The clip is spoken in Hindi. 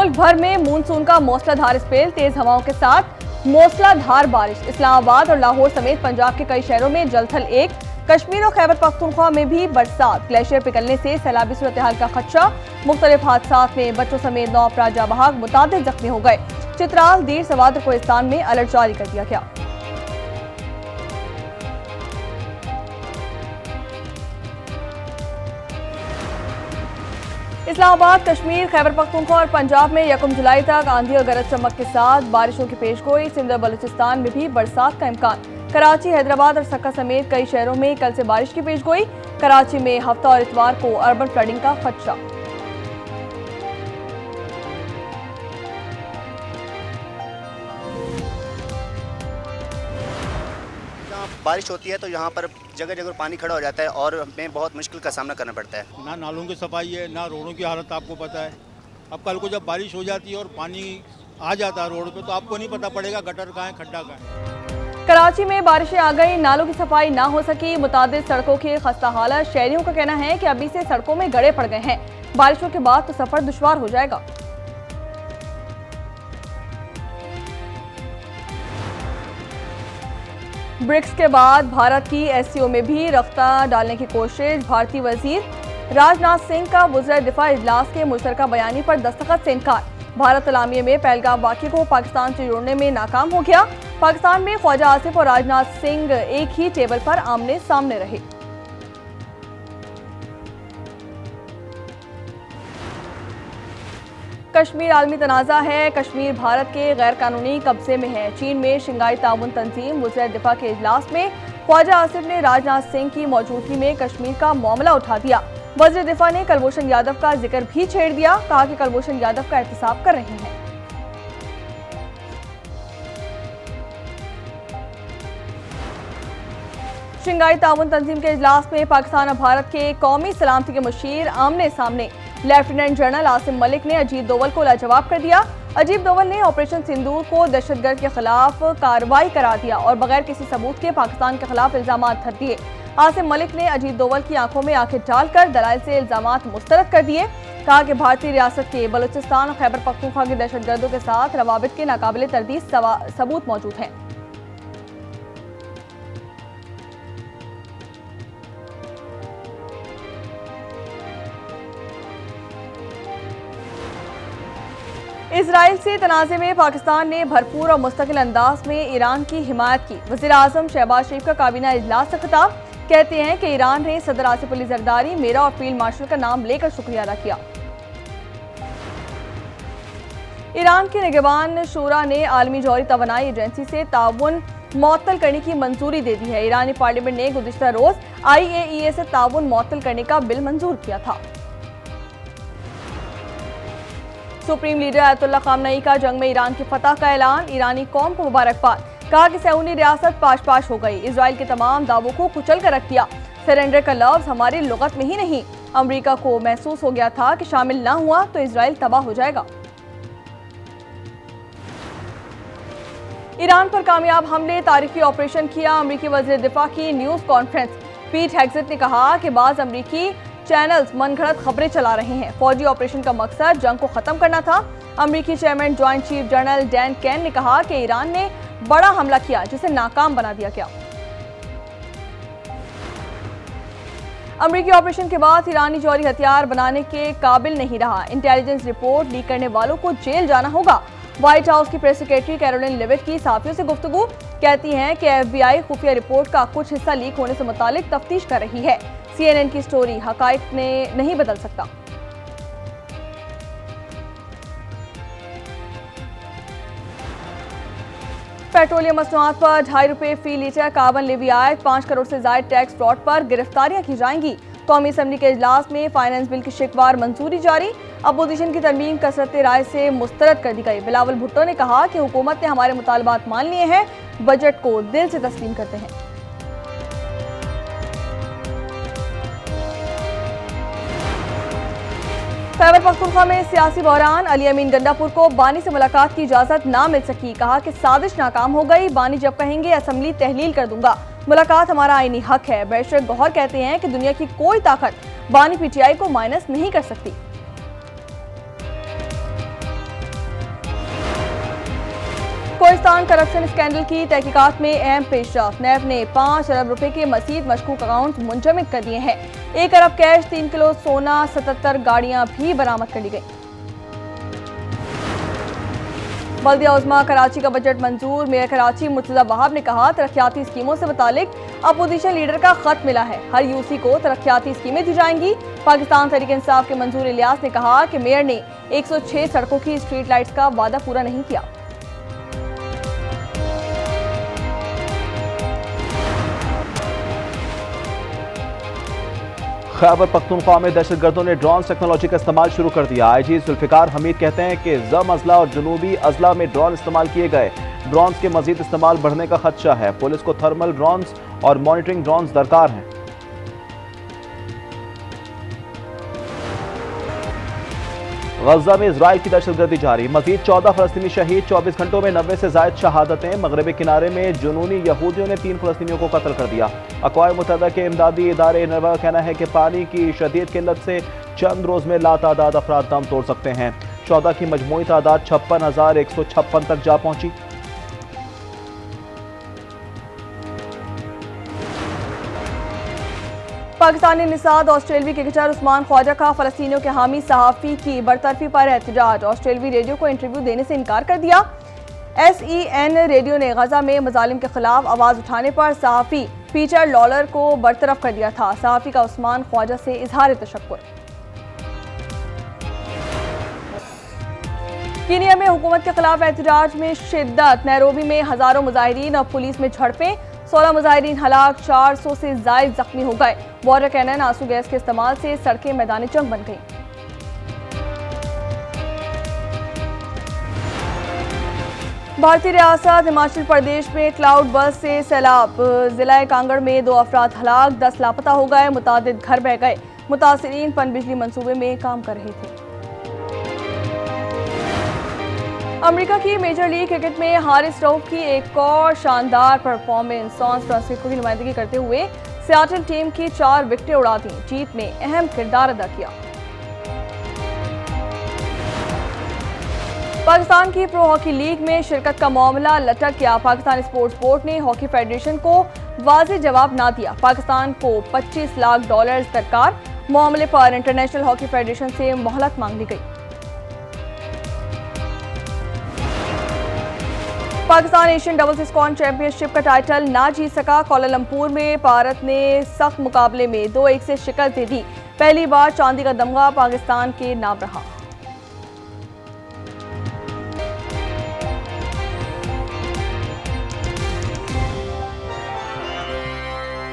मुल्क भर में मानसून का मूसलाधार स्पेल, तेज हवाओं के साथ मूसलाधार बारिश। इस्लामाबाद और लाहौर समेत पंजाब के कई शहरों में जलथल एक। कश्मीर और खैबर पख्तूनख्वा में भी बरसात, ग्लेशियर पिघलने से सैलाबी सूरत हाल का खदशा। मुख्तलिफ हादसात में बच्चों समेत 9 अफराद जाँ बहक, मुतादिद जख्मी हो गए। चित्राल, दीर, सवाद और कोहिस्तान में अलर्ट जारी कर दिया गया। इस्लामाबाद, कश्मीर, खैबर पख्तूनख्वा और पंजाब में 1 जुलाई तक आंधी और गरज चमक के साथ बारिशों की पेशगोई। सिंध और बलूचिस्तान में भी बरसात का इम्कान। कराची, हैदराबाद और सक्का समेत कई शहरों में कल से बारिश की पेशगोई। कराची में हफ्ता और इतवार को अर्बन फ्लडिंग का खदशा। बारिश होती है तो यहाँ पर जगह जगह पानी खड़ा हो जाता है और हमें बहुत मुश्किल का सामना करना पड़ता है। ना नालों की सफाई है, ना रोडों की हालत आपको पता है। अब कल को जब बारिश हो जाती है और पानी आ जाता है रोड पे तो आपको नहीं पता पड़ेगा गटर कहाँ है, खड्डा कहाँ है। कराची में बारिशें आ गई, नालों की सफाई ना हो सकी, मुतादिद सड़कों की खस्ता हालत। शहरियों का कहना है कि अभी से सड़कों में गड़े पड़ गए हैं, बारिशों के बाद तो सफर दुश्वार हो जाएगा। ब्रिक्स के बाद भारत की एससीओ में भी रफ्ता डालने की कोशिश। भारतीय वजीर राजनाथ सिंह का वज़ीर दिफा इजलास के मुश्तरका बयानी पर दस्तखत से इनकार। भारत सलामिये में पहलगाम वाक़े को पाकिस्तान से जोड़ने में नाकाम हो गया। पाकिस्तान में ख्वाजा आसिफ और राजनाथ सिंह एक ही टेबल पर आमने सामने रहे। कश्मीर आलमी तनाज़ा है, कश्मीर भारत के गैर कानूनी कब्जे में है। चीन में शंघाई ताउन तंजीम वज़ीर दिफा के इजलास में ख्वाजा आसिफ ने राजनाथ सिंह की मौजूदगी में कश्मीर का मामला उठा दिया। वज़ीर दिफा ने कुलभूषण यादव का जिक्र भी छेड़ दिया, कहा कि कुलभूषण यादव का एहतसाब कर रहे हैं। शंघाई ताउन तंजीम के इजलास में पाकिस्तान और भारत के कौमी सलामती के मुशीर आमने सामने। लेफ्टिनेंट जनरल आसिम मलिक ने अजीत दोवल को लाजवाब कर दिया। अजीत दोवल ने ऑपरेशन सिंदूर को दहशतगर्द के खिलाफ कार्रवाई करार दिया और बगैर किसी सबूत के पाकिस्तान के खिलाफ इल्जाम धर दिए। आसिम मलिक ने अजीत दोवल की आंखों में आंखें डालकर दलाइल से इल्जाम मुस्तरद कर दिए। कहा कि भारतीय रियासत के बलूचिस्तान और खैबर पख्तूनख्वा के दहशतगर्दों के साथ रवाबित के नाकाबिले तरदीद सबूत मौजूद हैं। इजराइल से तनाज़े में पाकिस्तान ने भरपूर और मुस्तकिल अंदाज में ईरान की हिमायत की। वज़ीर आज़म शहबाज शरीफ का काबीना इजलास से खिताब। कहते हैं कि ईरान ने सदर आसिफ अली जरदारी, मेरा और फील्ड मार्शल का नाम लेकर शुक्रिया अदा किया। ईरान के निगरान शूरा ने आलमी जौहरी तवानाई एजेंसी से ताउन मुअत्तल करने की मंजूरी दे दी है। ईरानी पार्लियामेंट ने गुज़िश्ता रोज IAEA से ताउन मुअत्तल करने का बिल मंजूर किया था। सुप्रीम लीडर अयतुल्लाह ख़ामनई का जंग में ईरान की फतह का ऐलान। ईरानी कौम को मुबारकबाद। कहा कि सऊदी रियासत पाश हो गई, इजराइल के तमाम दावों को कुचल कर रख दिया। सरेंडर का लफ्ज़ हमारी लुगत में ही नहीं, अमेरिका को महसूस हो गया था कि शामिल ना हुआ तो इजराइल तबाह हो जाएगा। ईरान पर कामयाब हमले, तारीखी ऑपरेशन किया। अमेरिकी वज़ीर दिफा की न्यूज़ कॉन्फ्रेंस। पीट हेग्सेट ने कहा कि बाज़ अमेरिकी चैनल्स मनगढ़ंत खबरें चला रहे हैं। फौजी ऑपरेशन का मकसद जंग को खत्म करना था। अमेरिकी chairman joint chief general Dan Caine ने कहा कि ईरान ने बड़ा हमला किया जिसे नाकाम बना दिया गया। अमेरिकी ऑपरेशन के बाद ईरानी जौहरी हथियार बनाने के काबिल नहीं रहा। इंटेलिजेंस रिपोर्ट लीक करने वालों को जेल जाना होगा। व्हाइट हाउस की प्रेस सेक्रेटरी कैरोलिन लेविट की सहाफियों से गुफ्तगू। कहती हैं कि FBI खुफिया रिपोर्ट का कुछ हिस्सा लीक होने से मुतालिक तफ्तीश कर रही है। CNN की स्टोरी हकायक ने नहीं बदल सकता। पेट्रोलियम मसनूआत पर 2.5 रुपये फी लीटर कार्बन लेवी आयत, 5 करोड़ से ज्यादा टैक्स फ्रॉड पर गिरफ्तारियां की जाएंगी। कौमी असम्बली के इजलास में फाइनेंस बिल की शिकवार मंजूरी जारी। अपोजिशन की तरमीम कसरत राय से मुस्तरद कर दी गई। बिलावल भुट्टो ने कहा कि हुकूमत ने हमारे मुतालबात मान लिए हैं, बजट को दिल से तस्लीम करते हैं। खैबर पख्तूनख्वा में सियासी बहरान। अली अमीन गंडापुर को बानी से मुलाकात की इजाजत ना मिल सकी। कहा कि साजिश नाकाम हो गई, बानी जब कहेंगे असम्बली तहलील कर दूंगा। मुलाकात हमारा आईनी हक है। बैरिस्टर गौहर कहते हैं कि दुनिया की कोई ताकत बानी PTI को माइनस नहीं कर सकती। कोहिस्तान करप्शन स्कैंडल की तहकीकात में अहम पेशरफ। नैब ने 5 अरब रुपए के मजीद मशकूक अकाउंट मुंजमद कर दिए हैं। 1 अरब कैश, 3 किलो सोना, 77 गाड़ियां भी बरामद कर ली गई। बल्दिया उज़्मा कराची का बजट मंजूर। मेयर कराची मुर्तज़ा वहाब ने कहा, तरक्याती स्कीमों से मुतालिक अपोजिशन लीडर का खत मिला है, हर यूसी को तरक्याती स्कीमें दी जाएंगी। पाकिस्तान तहरीक इंसाफ के मंजूर इलियास ने कहा कि मेयर ने 106 सड़कों की स्ट्रीट लाइट्स का वादा पूरा नहीं किया। खैबर पख्तूनख्वा में दहशतगर्दों ने ड्रोन टेक्नोलॉजी का इस्तेमाल शुरू कर दिया। आईजी जुल्फिकार हमीद कहते हैं कि ज़म अजला और जनूबी अजला में ड्रोन इस्तेमाल किए गए। ड्रोन्स के मजीद इस्तेमाल बढ़ने का खदशा है। पुलिस को थर्मल ड्रोन्स और मॉनिटरिंग ड्रोन्स दरकार हैं। गजा में इजराइल की दहशतगर्दी जारी। मजीद 14 फलस्तीनी शहीद। 24 घंटों में 90 से जायद शहादतें। मगरबी किनारे में जुनूनी यहूदियों ने 3 फलस्तीनियों को कत्ल कर दिया। अक़वाम मुत्तहिदा के इमदादी इदारे इनरवा का कहना है कि पानी की शदीद किल्लत से चंद रोज में लातादाद अफराद दम तोड़ सकते हैं। शोहदा की मजमूई तादाद 56,156 तक जा पहुंची। पाकिस्तानी निसाद ऑस्ट्रेलवी क्रिकेटर उस्मान ख्वाजा का फलस्तीनियों के हामी सहाफ़ी की बरतरफी पर एहतजाज। ऑस्ट्रेलवी रेडियो को इंटरव्यू देने से इनकार कर दिया। SEN रेडियो ने गजा में मजालिम के खिलाफ आवाज उठाने पर सहाफ़ी पीटर लॉलर को बरतरफ कर दिया था। सहाफ़ी का उस्मान ख्वाजा से इजहार तशक्कुर। कीनिया में हुकूमत के खिलाफ एहतजाज में शिद्दत। नैरोबी में हजारों मुजाहिरीन और पुलिस में झड़पें। 16 मुजाहिरीन हलाक, 400 से जायद जख्मी हो गए। वाटर कैनन, आंसू गैस के इस्तेमाल से सड़कें मैदान जंग बन गईं। भारतीय रियासत हिमाचल प्रदेश में क्लाउड बर्स्ट से सैलाब। जिला कांगड़ में 2 अफराद हलाक, 10 लापता हो गए। मुतादिद घर बह गए। मुतासिरीन पनबिजली मंसूबे में काम कर रहे थे। अमेरिका की मेजर लीग क्रिकेट में हारिस रऊफ की एक और शानदार परफॉर्मेंस। सैन फ्रांसिस्को की नुमाइंदगी करते हुए सियाटल टीम की 4 विकेटें उड़ा दी। जीत में अहम किरदार अदा किया। पाकिस्तान की प्रो हॉकी लीग में शिरकत का मामला लटक गया। पाकिस्तान स्पोर्ट्स बोर्ड ने हॉकी फेडरेशन को वाज़ेह जवाब ना दिया। पाकिस्तान को $25 लाख दरकार। मामले पर इंटरनेशनल हॉकी फेडरेशन से मोहलत मांग ली गई। Pakistan Asian doubles squash championship का टाइटल ना जीत सका। कोलालंपुर में भारत ने सख्त मुकाबले में 2-1 से शिकस्त दे दी। पहली बार चांदी का तमगा पाकिस्तान के नाम रहा।